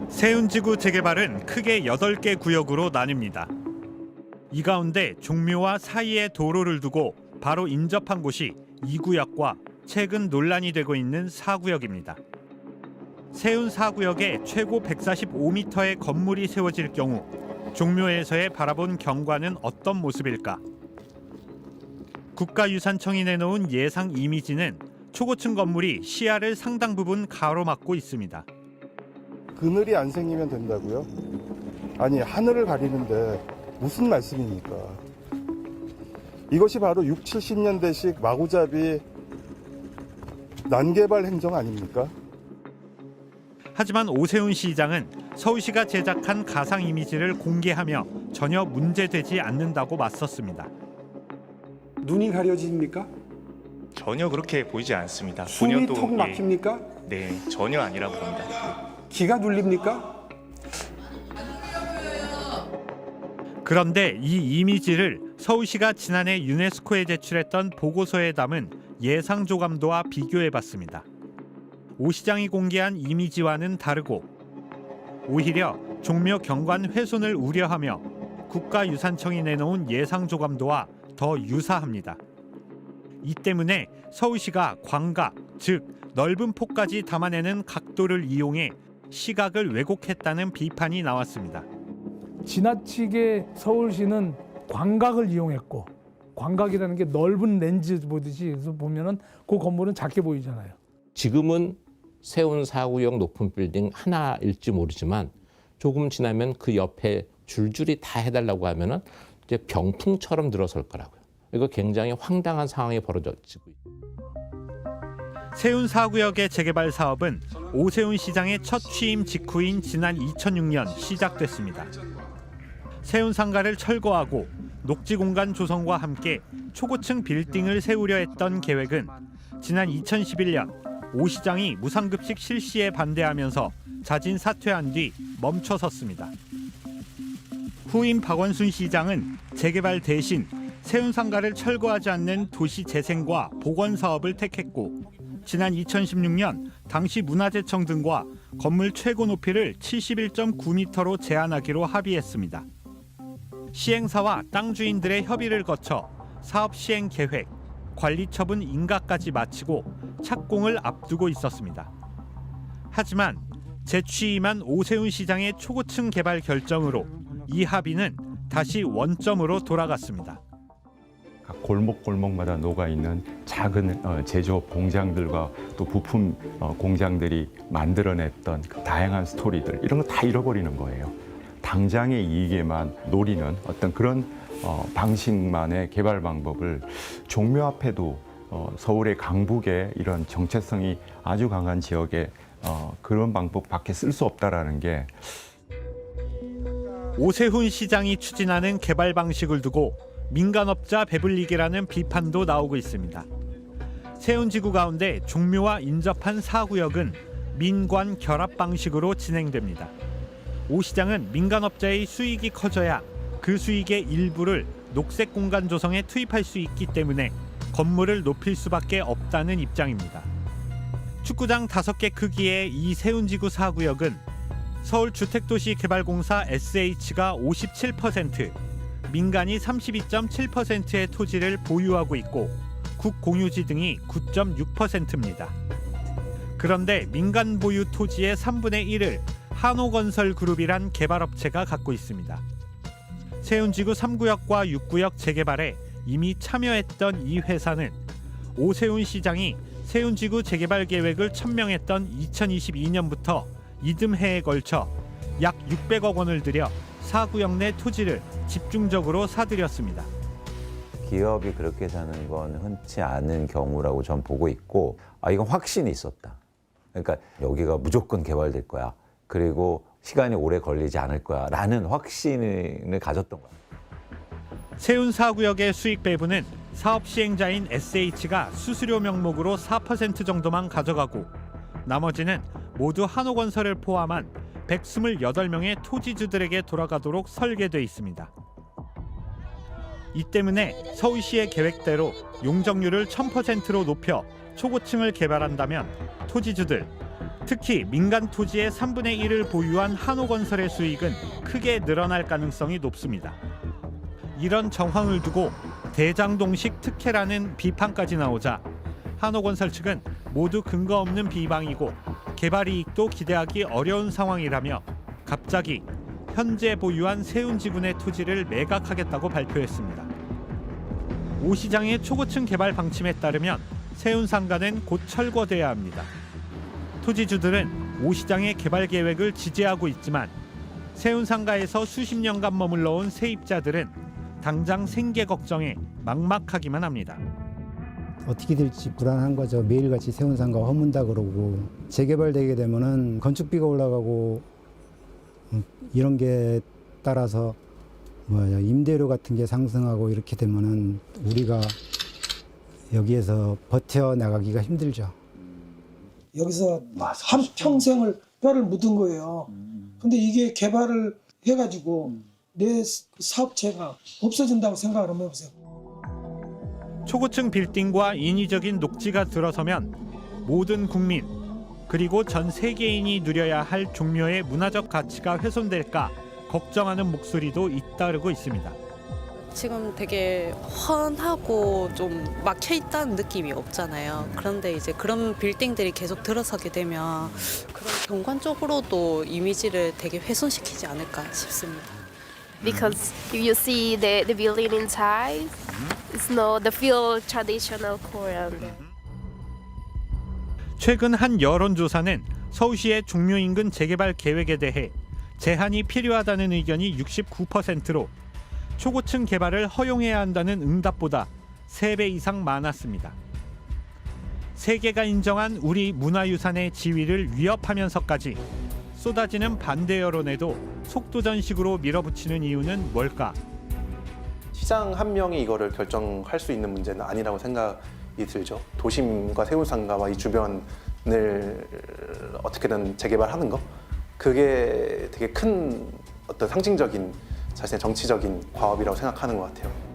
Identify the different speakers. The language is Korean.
Speaker 1: 세운지구 재개발은 크게 8개 구역으로 나뉩니다. 이 가운데 종묘와 사이에 도로를 두고 바로 인접한 곳이 2구역과 최근 논란이 되고 있는 4구역입니다. 세운 4구역에 최고 145m의 건물이 세워질 경우 종묘에서의 바라본 경관은 어떤 모습일까? 국가유산청이 내놓은 예상 이미지는 초고층 건물이 시야를 상당 부분 가로막고 있습니다.
Speaker 2: 그늘이 안 생기면 된다고요? 아니, 하늘을 가리는데 무슨 말씀입니까? 이것이 바로 60, 70년대식 마구잡이 난개발 행정 아닙니까?
Speaker 1: 하지만 오세훈 시장은 서울시가 제작한 가상 이미지를 공개하며 전혀 문제되지 않는다고 맞섰습니다.
Speaker 3: 눈이 가려집니까?
Speaker 4: 전혀 그렇게 보이지 않습니다.
Speaker 3: 숨이 턱 막힙니까?
Speaker 4: 네, 전혀 아니라고 봅니다.
Speaker 3: 기가 눌립니까?
Speaker 1: 그런데 이 이미지를 서울시가 지난해 유네스코에 제출했던 보고서에 담은 예상 조감도와 비교해봤습니다. 오 시장이 공개한 이미지와는 다르고 오히려 종묘 경관 훼손을 우려하며 국가유산청이 내놓은 예상 조감도와 더 유사합니다. 이 때문에 서울시가 광각, 즉 넓은 폭까지 담아내는 각도를 이용해 시각을 왜곡했다는 비판이 나왔습니다.
Speaker 5: 지나치게 서울시는 광각을 이용했고, 광각이라는 게 넓은 렌즈 보듯이 그래서 보면은 그 건물은 작게 보이잖아요.
Speaker 6: 지금은 세운 4구역 높은 빌딩 하나일지 모르지만 조금 지나면 그 옆에 줄줄이 다 해달라고 하면은 이제 병풍처럼 늘어설 거라고요. 이거 굉장히 황당한 상황이 벌어지고 있습니다.
Speaker 1: 세운 4구역의 재개발 사업은 오세훈 시장의 첫 취임 직후인 지난 2006년 시작됐습니다. 세운 상가를 철거하고 녹지 공간 조성과 함께 초고층 빌딩을 세우려 했던 계획은 지난 2011년 오 시장이 무상급식 실시에 반대하면서 자진 사퇴한 뒤 멈춰섰습니다. 후임 박원순 시장은 재개발 대신 세운 상가를 철거하지 않는 도시 재생과 복원 사업을 택했고 지난 2016년 당시 문화재청 등과 건물 최고 높이를 71.9m로 제한하기로 합의했습니다. 시행사와 땅 주인들의 협의를 거쳐 사업 시행 계획, 관리 처분 인가까지 마치고 착공을 앞두고 있었습니다. 하지만 재취임한 오세훈 시장의 초고층 개발 결정으로 이 합의는 다시 원점으로 돌아갔습니다.
Speaker 7: 골목골목마다 녹아있는 작은 제조업 공장들과 또 부품 공장들이 만들어냈던 그 다양한 스토리들 이런 거 다 잃어버리는 거예요. 당장의 이익에만 노리는 어떤 그런 방식만의 개발 방법을 종묘 앞에도 서울의 강북에 이런 정체성이 아주 강한 지역에 그런 방법밖에 쓸 수 없다라는 게
Speaker 1: 오세훈 시장이 추진하는 개발 방식을 두고 민간업자 배불리기라는 비판도 나오고 있습니다. 세운지구 가운데 종묘와 인접한 4구역은 민관 결합 방식으로 진행됩니다. 오 시장은 민간업자의 수익이 커져야 그 수익의 일부를 녹색 공간 조성에 투입할 수 있기 때문에 건물을 높일 수밖에 없다는 입장입니다. 축구장 5개 크기의 이 세운지구 4구역은 서울주택도시개발공사 SH가 57%, 민간이 32.7%의 토지를 보유하고 있고 국공유지 등이 9.6%입니다. 그런데 민간 보유 토지의 3분의 1을 한호건설그룹이란 개발업체가 갖고 있습니다. 세운지구 3구역과 6구역 재개발에 이미 참여했던 이 회사는 오세훈 시장이 세운지구 재개발 계획을 천명했던 2022년부터 이듬해에 걸쳐 약 600억 원을 들여 4구역 내 토지를 집중적으로 사들였습니다.
Speaker 8: 기업이 그렇게 사는 건 흔치 않은 경우라고 전 보고 있고 이건 확신이 있었다. 그러니까 여기가 무조건 개발될 거야. 그리고 시간이 오래 걸리지 않을 거야 라는 확신을 가졌던 거야.
Speaker 1: 세운 4구역의 수익 배분은 사업 시행자인 SH가 수수료 명목으로 4% 정도만 가져가고 나머지는 모두 한호건설을 포함한 128명의 토지주들에게 돌아가도록 설계돼 있습니다. 이 때문에 서울시의 계획대로 용적률을 1000%로 높여 초고층을 개발한다면 토지주들, 특히 민간 토지의 3분의 1을 보유한 한호건설의 수익은 크게 늘어날 가능성이 높습니다. 이런 정황을 두고 대장동식 특혜라는 비판까지 나오자 한호건설 측은 모두 근거 없는 비방이고 개발 이익도 기대하기 어려운 상황이라며 갑자기 현재 보유한 세운지군의 토지를 매각하겠다고 발표했습니다. 오 시장의 초고층 개발 방침에 따르면 세운상가는 곧 철거돼야 합니다. 토지주들은 오 시장의 개발 계획을 지지하고 있지만 세운상가에서 수십 년간 머물러 온 세입자들은 당장 생계 걱정에 막막하기만 합니다.
Speaker 9: 어떻게 될지 불안한 거죠. 매일같이 세운상가 허문다 그러고 재개발되게 되면은 건축비가 올라가고 이런 게 따라서 임대료 같은 게 상승하고 이렇게 되면은 우리가 여기에서 버텨나가기가 힘들죠.
Speaker 10: 여기서 한 평생을 뼈를 묻은 거예요. 근데 이게 개발을 해가지고 내 사업체가 없어진다고 생각을 한번 해보세요.
Speaker 1: 초고층 빌딩과 인위적인 녹지가 들어서면 모든 국민 그리고 전 세계인이 누려야 할 종묘의 문화적 가치가 훼손될까 걱정하는 목소리도 잇따르고 있습니다.
Speaker 11: 지금 되게 훤하고 좀 막혀 있다는 느낌이 없잖아요. 그런데 이제 그런 빌딩들이 계속 들어서게 되면 그런 경관적으로도 이미지를 되게 훼손시키지 않을까 싶습니다.
Speaker 12: Because if you see the building inside, it's no the feel traditional Korean.
Speaker 1: 최근 한 여론조사는 서울시의 종묘 인근 재개발 계획에 대해 제한이 필요하다는 의견이 69%로 초고층 개발을 허용해야 한다는 응답보다 3배 이상 많았습니다. 세계가 인정한 우리 문화유산의 지위를 위협하면서까지 쏟아지는 반대 여론에도 속도전식으로 밀어붙이는 이유는 뭘까?
Speaker 13: 시장 한 명이 이거를 결정할 수 있는 문제는 아니라고 생각이 들죠. 도심과 세운상가와 이 주변을 어떻게든 재개발하는 거, 그게 되게 큰 어떤 상징적인 자신의 정치적인 과업이라고 생각하는 것 같아요.